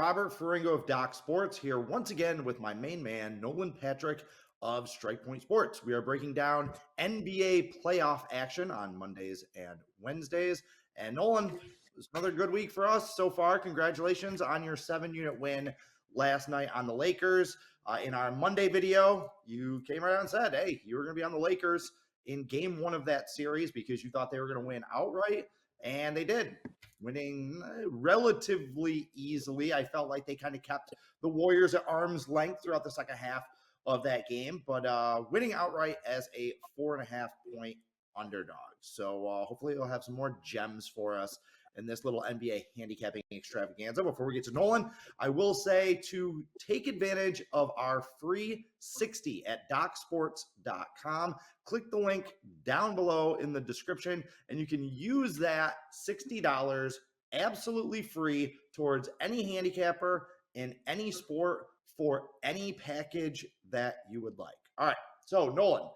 Robert Ferringo of Doc Sports here once again with my main man, Nolan Patrick of Strike Point Sports. We are breaking down NBA playoff action on Mondays and Wednesdays. And Nolan, it's another good week for us so far. Congratulations on your 7-unit win last night on the Lakers. In our Monday video, you came right out and said, hey, you were going to be on the Lakers in game one of that series because you thought they were going to win outright. And they did, winning relatively easily. I felt like they kind of kept the Warriors at arm's length throughout the second half of that game, but winning outright as a 4.5-point underdog. So hopefully they'll have some more gems for us in this little NBA handicapping extravaganza. Before we get to Nolan, I will say to take advantage of our free 60 at docsports.com. Click the link down below in the description, and you can use that $60 absolutely free towards any handicapper in any sport for any package that you would like. All right, so Nolan,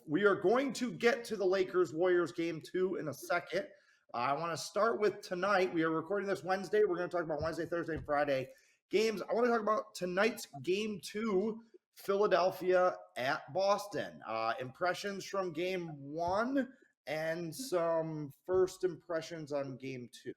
we are going to get to the Lakers-Warriors game 2 in a second. I want to start with tonight. We are recording this Wednesday. We're going to talk about Wednesday, Thursday, and Friday games. I want to talk about tonight's game 2, Philadelphia at Boston. Impressions from game 1 and some first impressions on game 2.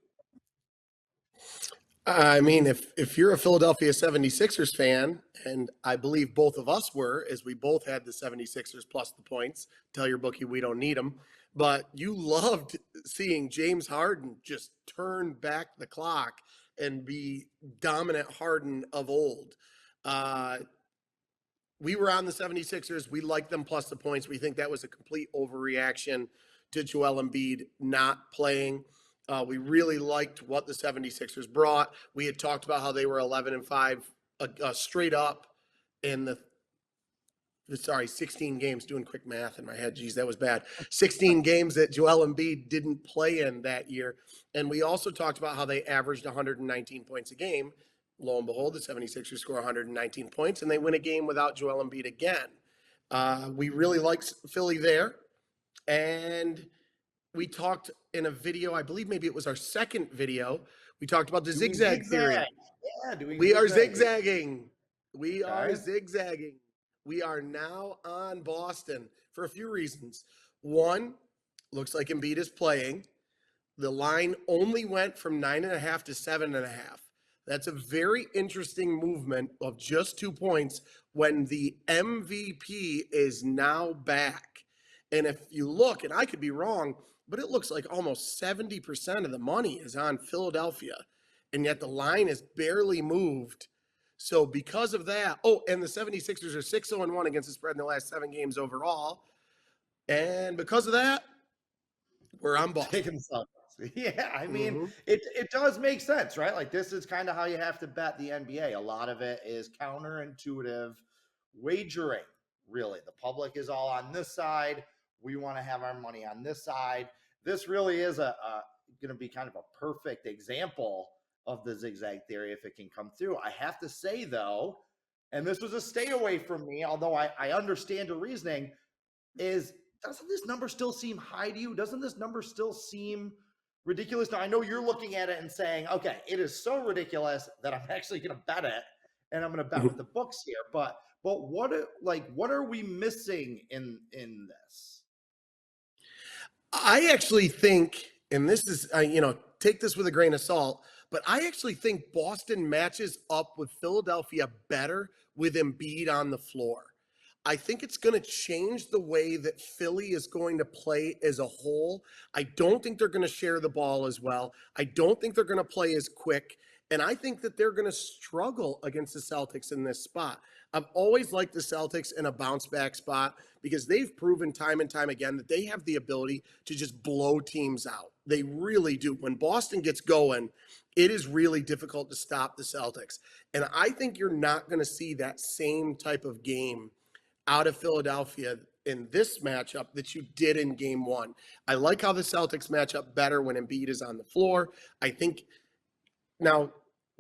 I mean, if you're a Philadelphia 76ers fan, and I believe both of us were, as we both had the 76ers plus the points, tell your bookie we don't need them, but you loved seeing James Harden just turn back the clock and be dominant Harden of old. We were on the 76ers. We liked them plus the points. We think that was a complete overreaction to Joel Embiid not playing. We really liked what the 76ers brought. We had talked about how they were 11-5 straight up in 16 games, doing quick math in my head. Geez, that was bad. 16 games that Joel Embiid didn't play in that year. And we also talked about how they averaged 119 points a game. Lo and behold, the 76ers score 119 points, and they win a game without Joel Embiid again. We really liked Philly there. And we talked in a video, I believe maybe it was our second video, we talked about the zigzag theory. Yeah, we are zigzagging. We are zigzagging. We are now on Boston for a few reasons. One, looks like Embiid is playing. The line only went from 9.5 to 7.5. That's a very interesting movement of just 2 points when the MVP is now back. And if you look, and I could be wrong, but it looks like almost 70% of the money is on Philadelphia, and yet the line is barely moved. So because of that, and the 76ers are 6-0-1 against the spread in the last 7 games overall. And because of that, we're on Boston. Yeah, I mean, it does make sense, right? Like, this is kind of how you have to bet the NBA. A lot of it is counterintuitive wagering, really. The public is all on this side. We want to have our money on this side. This really is going to be kind of a perfect example of the zigzag theory if it can come through. I have to say, though, and this was a stay away from me, although I understand the reasoning, doesn't this number still seem high to you? Doesn't this number still seem ridiculous? Now, I know you're looking at it and saying, okay, it is so ridiculous that I'm actually going to bet it, and I'm going to bet with the books here. But what are we missing in this? I actually think, and this is, take this with a grain of salt, but I actually think Boston matches up with Philadelphia better with Embiid on the floor. I think it's going to change the way that Philly is going to play as a whole. I don't think they're going to share the ball as well. I don't think they're going to play as quick. And I think that they're going to struggle against the Celtics in this spot. I've always liked the Celtics in a bounce back spot because they've proven time and time again that they have the ability to just blow teams out. They really do. When Boston gets going, it is really difficult to stop the Celtics. And I think you're not going to see that same type of game out of Philadelphia in this matchup that you did in game 1. I like how the Celtics match up better when Embiid is on the floor. I think now,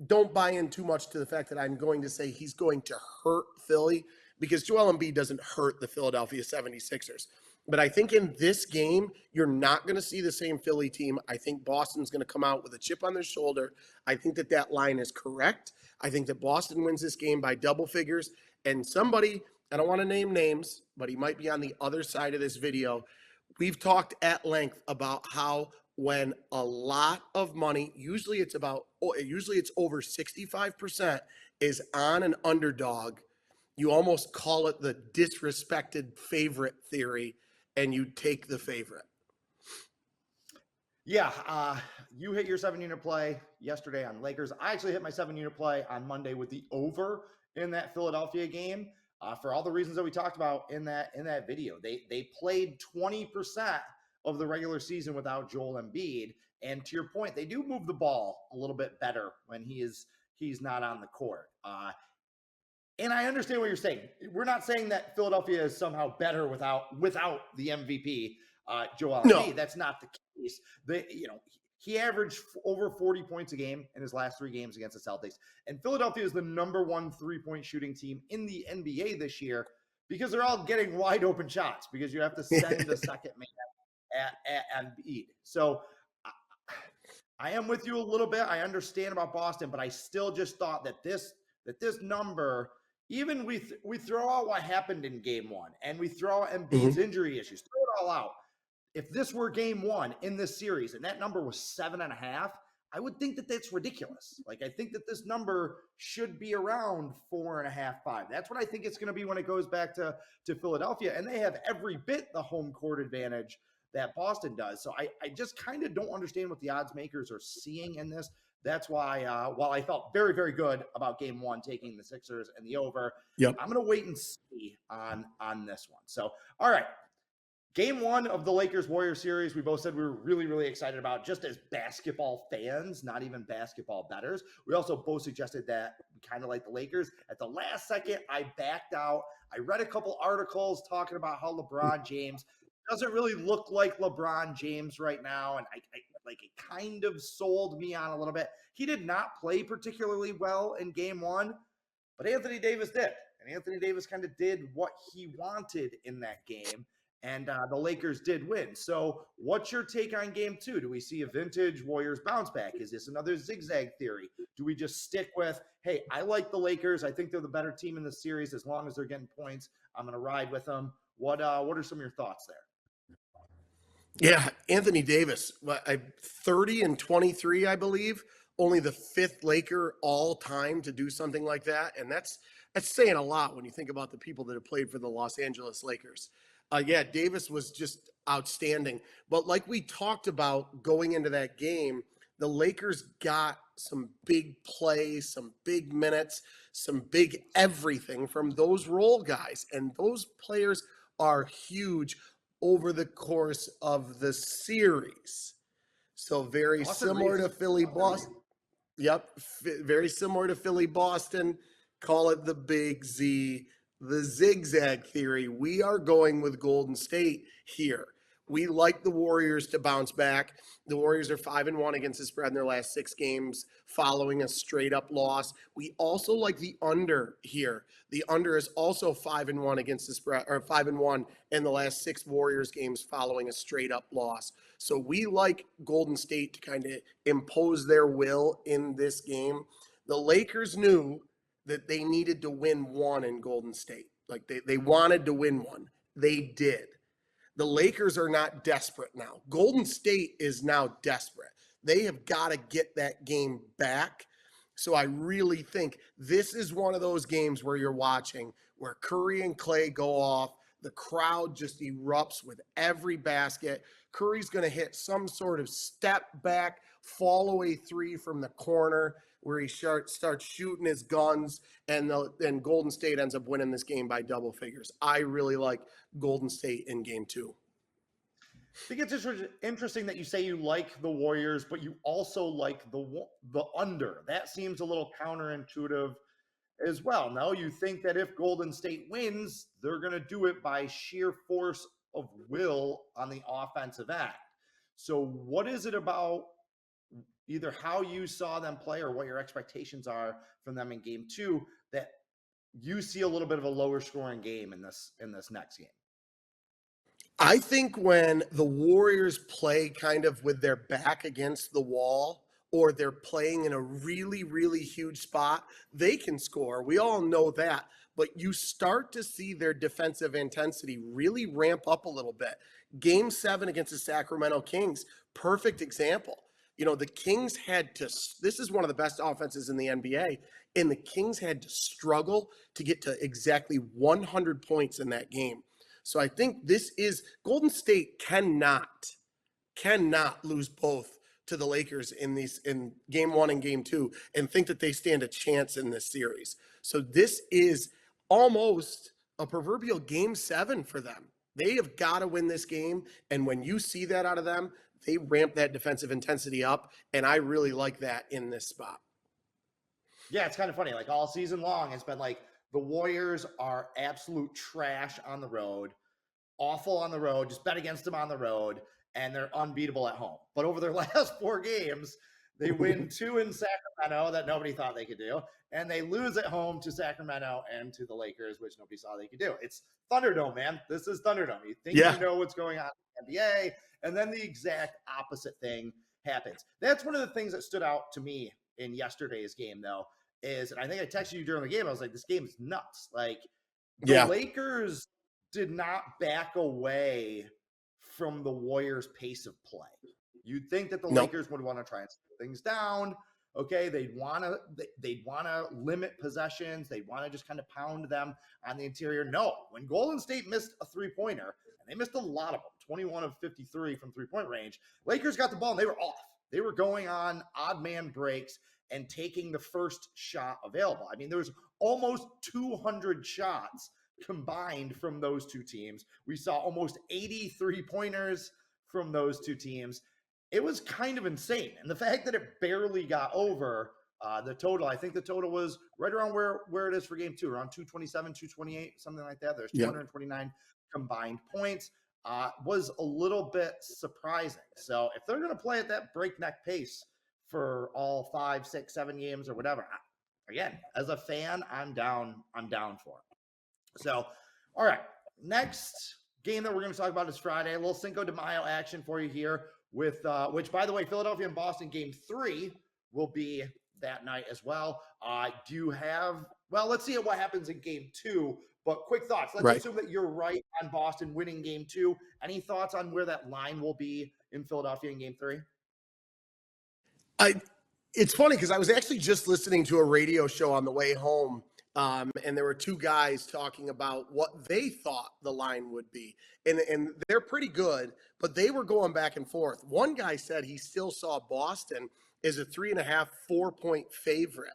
don't buy in too much to the fact that I'm going to say he's going to hurt Philly, because Joel Embiid doesn't hurt the Philadelphia 76ers. But I think in this game, you're not going to see the same Philly team. I think Boston's going to come out with a chip on their shoulder. I think that that line is correct. I think that Boston wins this game by double figures. And somebody, I don't want to name names, but he might be on the other side of this video. We've talked at length about how when a lot of money, usually it's over 65%, is on an underdog, you almost call it the disrespected favorite theory, and you take the favorite. Yeah, you hit your 7-unit play yesterday on Lakers. I actually hit my 7-unit play on Monday with the over in that Philadelphia game. For all the reasons that we talked about in that video, they played 20% of the regular season without Joel Embiid, and to your point, they do move the ball a little bit better when he's not on the court. And I understand what you're saying. We're not saying that Philadelphia is somehow better without the MVP, Joel Embiid. No. That's not the case. He averaged over 40 points a game in his last 3 games against the Celtics. And Philadelphia is the number 1 3-point shooting team in the NBA this year because they're all getting wide open shots because you have to send the second man at Embiid. So I am with you a little bit. I understand about Boston, but I still just thought that this number, even we throw out what happened in game 1 and we throw out Embiid's injury issues, throw it all out. If this were game 1 in this series and that number was 7.5, I would think that that's ridiculous. Like, I think that this number should be around 4.5, 5. That's what I think it's going to be when it goes back to Philadelphia. And they have every bit the home court advantage that Boston does. So I just kind of don't understand what the odds makers are seeing in this. That's why, while I felt very, very good about game 1, taking the Sixers and the over, Yep. I'm going to wait and see on this one. So, all right. Game 1 of the Lakers-Warriors series, we both said we were really, really excited about just as basketball fans, not even basketball bettors. We also both suggested that we kind of like the Lakers. At the last second, I backed out. I read a couple articles talking about how LeBron James doesn't really look like LeBron James right now, and it kind of sold me on a little bit. He did not play particularly well in game 1, but Anthony Davis did. And Anthony Davis kind of did what he wanted in that game. And the Lakers did win. So what's your take on game 2? Do we see a vintage Warriors bounce back? Is this another zigzag theory? Do we just stick with, hey, I like the Lakers. I think they're the better team in the series. As long as they're getting points, I'm going to ride with them. What are some of your thoughts there? Yeah, Anthony Davis, 30 and 23, I believe. Only the 5th Laker all time to do something like that. And that's saying a lot when you think about the people that have played for the Los Angeles Lakers. Yeah, Davis was just outstanding. But like we talked about going into that game, the Lakers got some big plays, some big minutes, some big everything from those role guys. And those players are huge over the course of the series. So very similar to Philly Boston. Yep, very similar to Philly Boston. Call it the big Z, the zigzag theory. We are going with Golden State here. We like the Warriors to bounce back. The Warriors are 5-1 against the spread in their last 6 games following a straight up loss. We also like the under here. The under is also 5-1 against the spread, or 5-1 in the last 6 Warriors games following a straight up loss. So we like Golden State to kind of impose their will in this game. The Lakers knew that they needed to win one in Golden State. Like they wanted to win one. They did. The Lakers are not desperate now. Golden State is now desperate. They have got to get that game back. So I really think this is one of those games where you're watching where Curry and Clay go off. The crowd just erupts with every basket. Curry's going to hit some sort of step back, fall away 3 from the corner where he starts shooting his guns, and then Golden State ends up winning this game by double figures. I really like Golden State in game 2. I think it's interesting that you say you like the Warriors, but you also like the under. That seems a little counterintuitive as well. No, you think that if Golden State wins, they're going to do it by sheer force of will on the offensive end. So what is it about either how you saw them play or what your expectations are from them in game 2 that you see a little bit of a lower scoring game in this next game? I think when the Warriors play kind of with their back against the wall or they're playing in a really, really huge spot, they can score. We all know that. But you start to see their defensive intensity really ramp up a little bit. Game 7 against the Sacramento Kings, perfect example. The Kings had to, this is one of the best offenses in the NBA, and the Kings had to struggle to get to exactly 100 points in that game. So I think this is Golden State cannot lose both to the Lakers in game 1 and game 2 and think that they stand a chance in this series. So this is almost a proverbial game 7 for them. They have got to win this game. And when you see that out of them, they ramp that defensive intensity up. And I really like that in this spot. Yeah, it's kind of funny. Like all season long, it's been like the Warriors are absolute trash on the road, awful on the road, just bet against them on the road, and they're unbeatable at home. But over their last 4 games, they win 2 in Sacramento that nobody thought they could do, and they lose at home to Sacramento and to the Lakers, which nobody saw they could do. It's Thunderdome, man. This is Thunderdome. You think you know what's going on in the NBA, and then the exact opposite thing happens. That's one of the things that stood out to me in yesterday's game, though, is, and I think I texted you during the game, I was like, this game is nuts. Like, the Lakers did not back away from the Warriors' pace of play. You'd think that the Lakers would want to try and slow things down. Okay, they'd want to limit possessions. They'd want to just kind of pound them on the interior. No, when Golden State missed a 3-pointer, and they missed a lot of them, 21 of 53 from 3-point range, Lakers got the ball and they were off. They were going on odd man breaks and taking the first shot available. I mean, there was almost 200 shots combined from those two teams. We saw almost 80 3-pointers from those two teams. It was kind of insane. And the fact that it barely got over the total, I think the total was right around where it is for game 2, around 227, 228, something like that. There's 229 combined points. Was a little bit surprising. So if they're going to play at that breakneck pace for all 5, 6, 7 games or whatever, again, as a fan, I'm down for it. So, all right, next game that we're going to talk about is Friday. A little Cinco de Mayo action for you here with, which, by the way, Philadelphia and Boston game 3 will be that night as well. Do you have, well, let's see what happens in game 2, but quick thoughts. Let's assume that you're right on Boston winning game 2. Any thoughts on where that line will be in Philadelphia in game 3? It's funny because I was actually just listening to a radio show on the way home. And there were 2 guys talking about what they thought the line would be. And they're pretty good, but they were going back and forth. One guy said he still saw Boston as a 3.5, 4-point favorite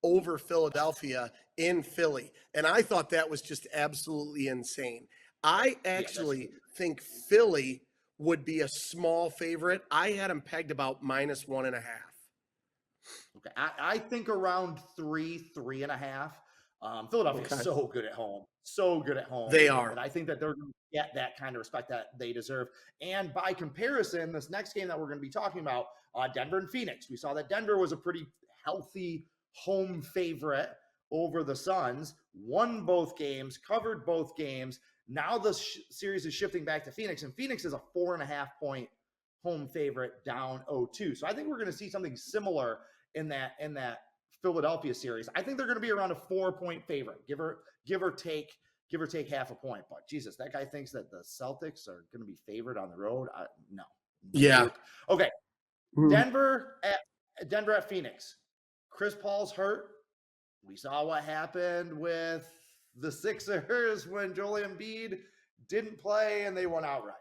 over Philadelphia in Philly. And I thought that was just absolutely insane. I actually think Philly would be a small favorite. I had them pegged about -1.5. Okay. I think around 3.5. Philadelphia is so good at home. So good at home. They are. And I think that they're going to get that kind of respect that they deserve. And by comparison, this next game that we're going to be talking about, Denver and Phoenix. We saw that Denver was a pretty healthy home favorite over the Suns, won both games, covered both games. Now the series is shifting back to Phoenix, and Phoenix is a 4.5-point home favorite down 0-2. So I think we're going to see something similar in that Philadelphia series. I think they're going to be around a 4-point favorite, give or take half a point. But Jesus, that guy thinks that the Celtics are going to be favored on the road. No. Yeah. Okay. Denver at Phoenix. Chris Paul's hurt. We saw what happened with the Sixers when Joel Embiid didn't play and they won outright.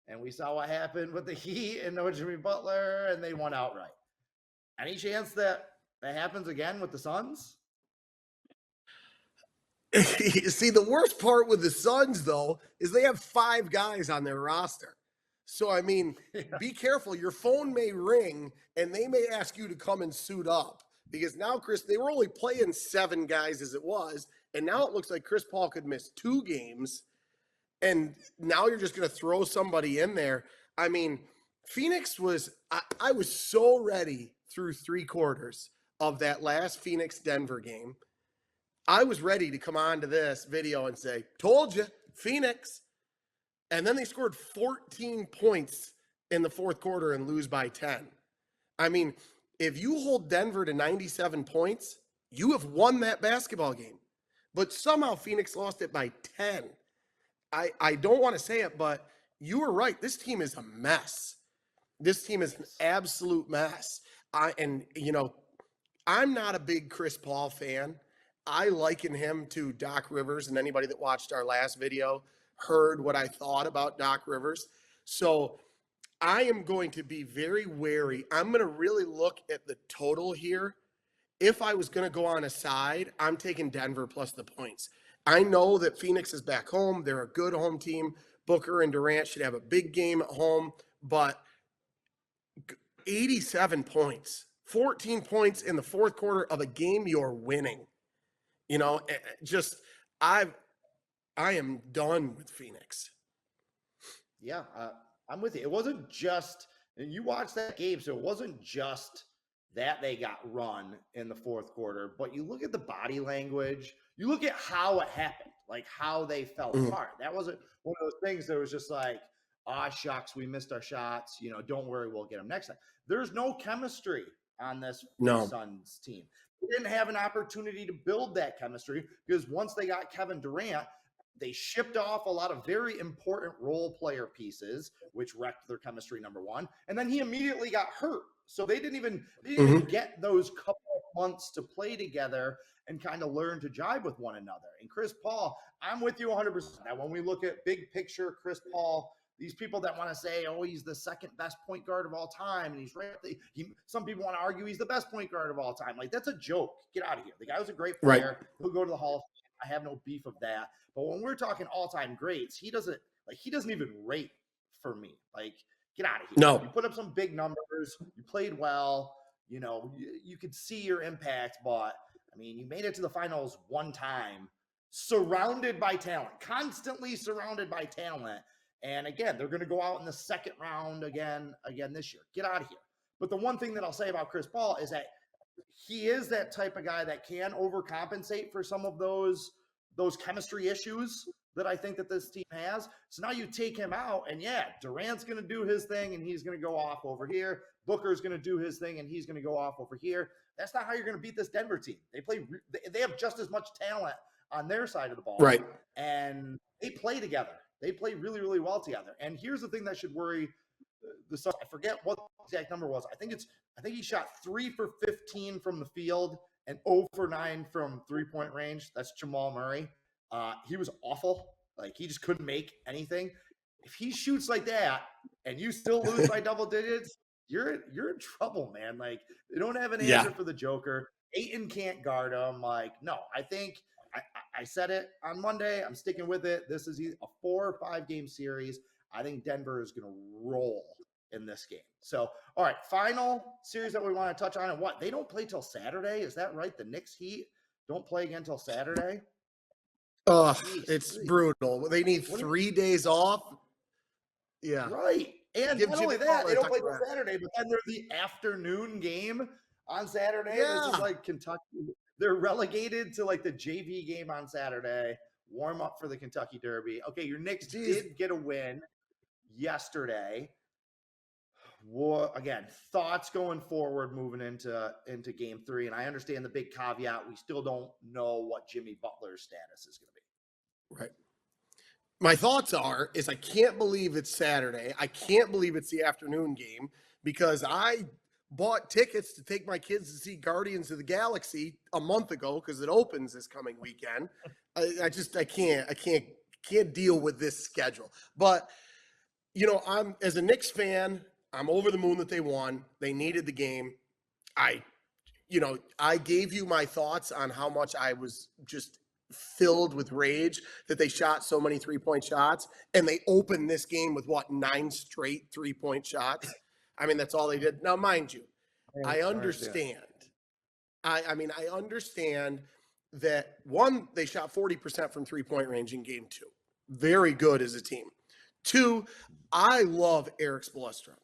And we saw what happened with the Heat and no Jimmy Butler and they won outright. Any chance that happens again with the Suns? See, the worst part with the Suns, though, is they have 5 guys on their roster. So, I mean, be careful. Your phone may ring, and they may ask you to come and suit up. Because now, Chris, they were only playing 7 guys as it was, and now it looks like Chris Paul could miss 2 games, and now you're just going to throw somebody in there. I mean, Phoenix was – I was so ready through 3 quarters of that last Phoenix-Denver game. I was ready to come on to this video and say, told you, Phoenix. And then they scored 14 points in the fourth quarter and lose by 10. I mean, if you hold Denver to 97 points, you have won that basketball game. But somehow Phoenix lost it by 10. I don't want to say it, but you were right. This team is a mess. This team is an absolute mess. I'm not a big Chris Paul fan. I liken him to Doc Rivers, and anybody that watched our last video heard what I thought about Doc Rivers. So I am going to be very wary. I'm going to really look at the total here. If I was going to go on a side, I'm taking Denver plus the points. I know that Phoenix is back home. They're a good home team. Booker and Durant should have a big game at home, but 87 points, 14 points in the fourth quarter of a game you're winning. I am done with Phoenix. Yeah, I'm with you. It wasn't just, and you watched that game, so it wasn't just that they got run in the fourth quarter, but you look at the body language, you look at how it happened, like how they fell apart. That wasn't one of those things that was just like, shucks, we missed our shots. Don't worry, we'll get them next time. There's no chemistry on this Suns team. They didn't have an opportunity to build that chemistry because once they got Kevin Durant, they shipped off a lot of very important role player pieces, which wrecked their chemistry, number one. And then he immediately got hurt. So they didn't even get those couple of months to play together and kind of learn to jive with one another. And Chris Paul, I'm with you 100%. Now, when we look at big picture Chris Paul, these people that want to say, he's the second best point guard of all time, and he's right. Some people want to argue he's the best point guard of all time. Like, that's a joke. Get out of here. The guy was a great player. Right. He'll go to the Hall of Fame. I have no beef of that. But when we're talking all-time greats, he doesn't even rate for me. Like, get out of here. No. You put up some big numbers. You played well. You could see your impact, but I mean, you made it to the finals one time, surrounded by talent, constantly surrounded by talent. And again, they're going to go out in the second round again this year. Get out of here. But the one thing that I'll say about Chris Paul is that he is that type of guy that can overcompensate for some of those chemistry issues that I think that this team has. So now you take him out, and Durant's going to do his thing, and he's going to go off over here. Booker's going to do his thing, and he's going to go off over here. That's not how you're going to beat this Denver team. They have just as much talent on their side of the ball, right? And they play together. They play really, really well together. And here's the thing that should worry the Suns. I forget what the exact number was. I think he shot 3 for 15 from the field and 0 for 9 from three-point range. That's Jamal Murray. He was awful. Like, he just couldn't make anything. If he shoots like that and you still lose by double digits, you're in trouble, man. Like, they don't have an answer for the Joker. Ayton can't guard him. Like, no, I think I said it on Monday. I'm sticking with it. This is a 4 or 5 game series. I think Denver is going to roll in this game. So, all right, final series that we want to touch on, and what? They don't play till Saturday. Is that right? The Knicks Heat don't play again till Saturday. It's brutal. They need 3 days off. Yeah. Right. And not only that, they don't play till Saturday, but then they're the afternoon game on Saturday. Yeah. This is like Kentucky. They're relegated to like the JV game on Saturday, warm up for the Kentucky Derby. Okay, your Knicks did get a win yesterday. Again, thoughts going forward moving into game 3. And I understand the big caveat. We still don't know what Jimmy Butler's status is going to be. Right. My thoughts is I can't believe it's Saturday. I can't believe it's the afternoon game because I bought tickets to take my kids to see Guardians of the Galaxy a month ago because it opens this coming weekend. I can't deal with this schedule. But I'm, as a Knicks fan, I'm over the moon that they won. They needed the game. I gave you my thoughts on how much I was just filled with rage that they shot so many 3-point shots, and they opened this game with 9 straight 3-point shots. I mean, that's all they did. Now, mind you, I understand. I understand that, one, they shot 40% from 3-point range in game 2. Very good as a team. 2, I love Eric Spoelstra.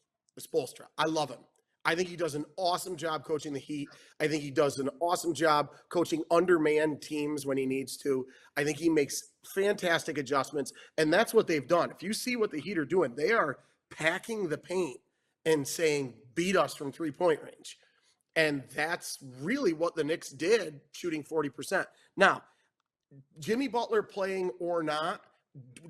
I love him. I think he does an awesome job coaching the Heat. I think he does an awesome job coaching undermanned teams when he needs to. I think he makes fantastic adjustments, and that's what they've done. If you see what the Heat are doing, they are packing the paint and saying, beat us from 3-point range. And that's really what the Knicks did, shooting 40%. Now, Jimmy Butler playing or not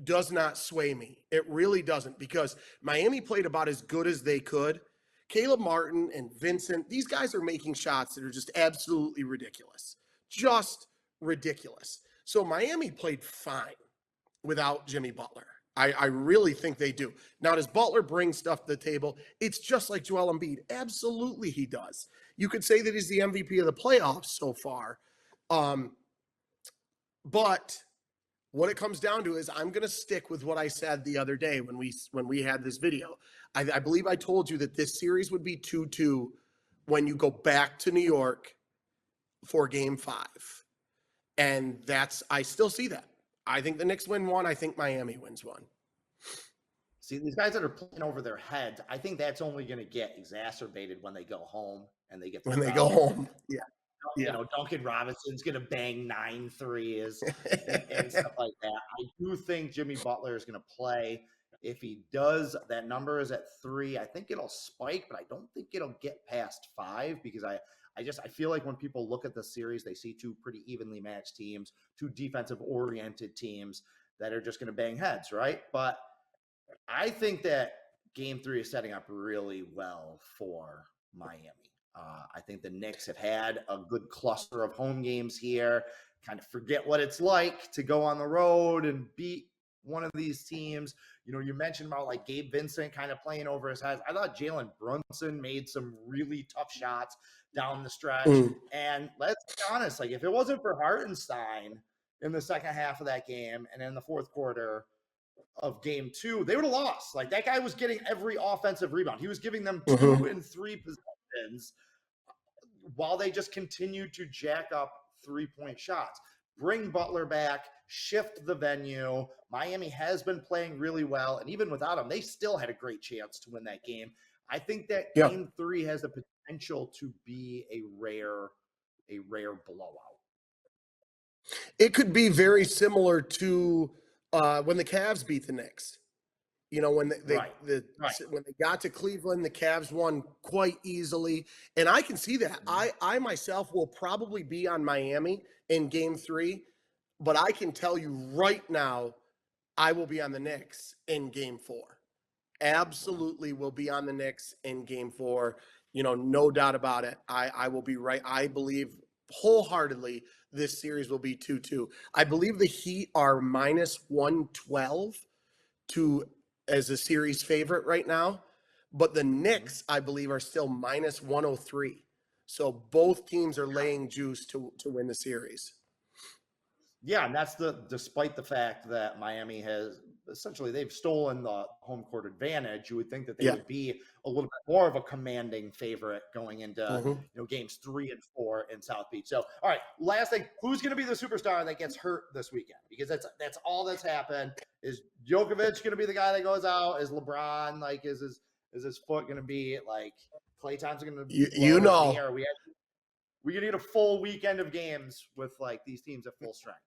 does not sway me. It really doesn't, because Miami played about as good as they could. Caleb Martin and Vincent, these guys are making shots that are just absolutely ridiculous. Just ridiculous. So Miami played fine without Jimmy Butler. I really think they do. Now, does Butler bring stuff to the table? It's just like Joel Embiid. Absolutely he does. You could say that he's the MVP of the playoffs so far. But what it comes down to is I'm going to stick with what I said the other day when we had this video. I believe I told you that this series would be 2-2 when you go back to New York for Game 5. And I still see that. I think the Knicks win one. I think Miami wins one. See, these guys that are playing over their heads, I think that's only going to get exacerbated when they go home and they get when they go home. Yeah. You know, Duncan Robinson's going to bang 9 threes and stuff like that. I do think Jimmy Butler is going to play. If he does, that number is at 3. I think it'll spike, but I don't think it'll get past 5, because I feel like when people look at the series, they see two pretty evenly matched teams, two defensive-oriented teams that are just going to bang heads, right? But I think that Game 3 is setting up really well for Miami. I think the Knicks have had a good cluster of home games here, kind of forget what it's like to go on the road and beat one of these teams. You know, you mentioned about like Gabe Vincent kind of playing over his head. I thought Jalen Brunson made some really tough shots down the stretch. And let's be honest, like if it wasn't for Hartenstein in the second half of that game and in the fourth quarter of Game 2, they would have lost. Like that guy was getting every offensive rebound. He was giving them 2 and 3 possessions while they just continued to jack up 3-point shots. Bring Butler back, shift the venue. Miami has been playing really well, and even without him, they still had a great chance to win that game. I think that Game 3 has the potential to be a rare blowout. It could be very similar to when the Cavs beat the Knicks. You know, when when they got to Cleveland, the Cavs won quite easily. And I can see that. I myself will probably be on Miami in Game 3, but I can tell you right now, I will be on the Knicks in Game 4. Absolutely will be on the Knicks in Game 4. You know, no doubt about it. I will be right. I believe wholeheartedly this series will be 2-2. I believe the Heat are minus 112 as a series favorite right now, but the Knicks, I believe, are still minus 103. So both teams are laying juice to win the series. Yeah, and that's despite the fact that Miami has essentially they've stolen the home court advantage. You would think that they would be a little bit more of a commanding favorite going into games 3 and 4 in South Beach. So, all right, last thing, who's going to be the superstar that gets hurt this weekend? Because that's all that's happened. Is Djokovic going to be the guy that goes out? Is LeBron like is his foot going to be like Klay Thompson going to be? You know, we gonna need a full weekend of games with like these teams at full strength.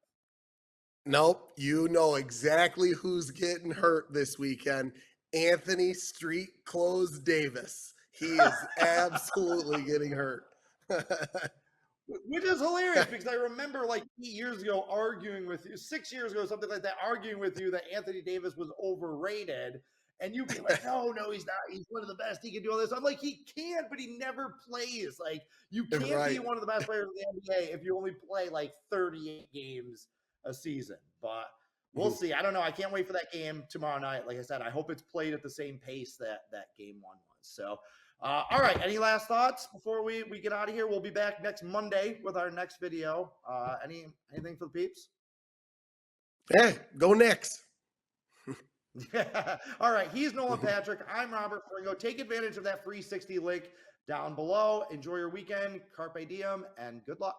Nope. You know exactly who's getting hurt this weekend. Anthony Street Clothes Davis. He is absolutely getting hurt. Which is hilarious because I remember like 8 years ago arguing with you, 6 years ago, something like that, arguing with you that Anthony Davis was overrated. And you be like, no, he's not. He's one of the best. He can do all this. I'm like, he can, but he never plays. Like, you can't be one of the best players in the NBA if you only play like 38 games a season. But we'll see. I don't know. I can't wait for that game tomorrow night. Like I said, I hope it's played at the same pace that Game 1 was. So, all right. Any last thoughts before we get out of here? We'll be back next Monday with our next video. Anything for the peeps? Hey, go Knicks. All right. He's Nolan Patrick. I'm Robert Ferringo. Take advantage of that free 60 link down below. Enjoy your weekend. Carpe diem and good luck.